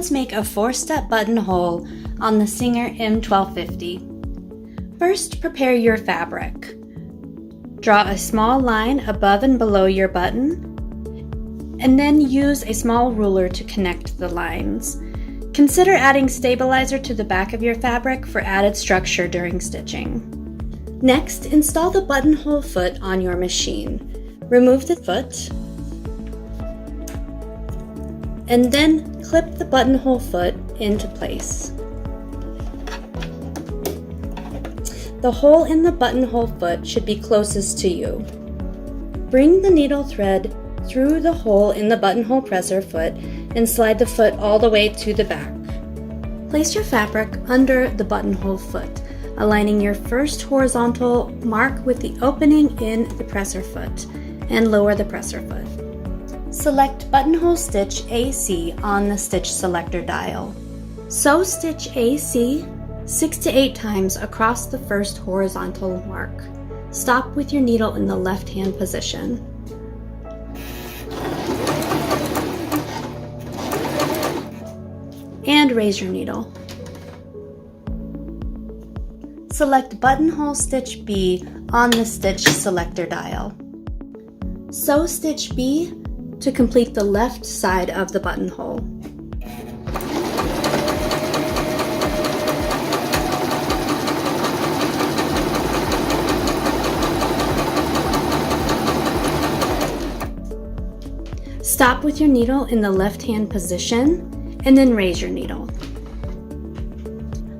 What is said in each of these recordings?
let's make a 4-step buttonhole on the SINGER M1255. First, prepare your fabric. Draw a small line above and below your button, and then use a small ruler to connect the lines. Consider adding stabilizer to the back of your fabric for added structure during stitching. Next, install the buttonhole foot on your machine. Remove the foot, and then clip the buttonhole foot into place. The hole in the buttonhole foot should be closest to you. Bring the needle thread through the hole in the buttonhole presser foot and slide the foot all the way to the back. Place your fabric under the buttonhole foot, aligning your first horizontal mark with the opening in the presser foot, and lower the presser foot. Select buttonhole stitch AC on the stitch selector dial. Sew stitch AC 6 to 8 times across the first horizontal mark. Stop with your needle in the left-hand position. And raise your needle. Select buttonhole stitch B on the stitch selector dial. Sew stitch B to complete the left side of the buttonhole. Stop with your needle in the left-hand position and then raise your needle.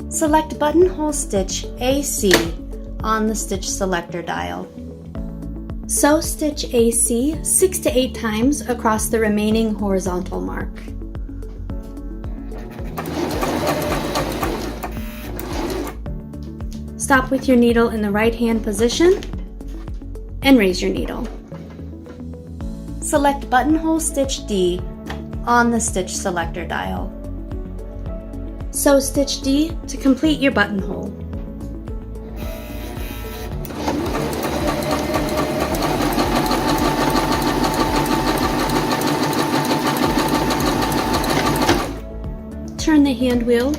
Select buttonhole stitch AC on the stitch selector dial. Sew stitch AC 6 to 8 times across the remaining horizontal mark. Stop with your needle in the right-hand position and raise your needle. Select buttonhole stitch D on the stitch selector dial. Sew stitch D to complete your buttonhole. Turn the hand wheel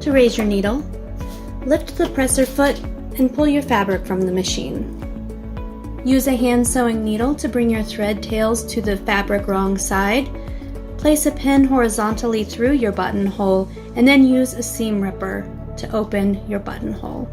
to raise your needle. Lift the presser foot and pull your fabric from the machine. Use a hand sewing needle to bring your thread tails to the fabric wrong side. Place a pin horizontally through your buttonhole and then use a seam ripper to open your buttonhole.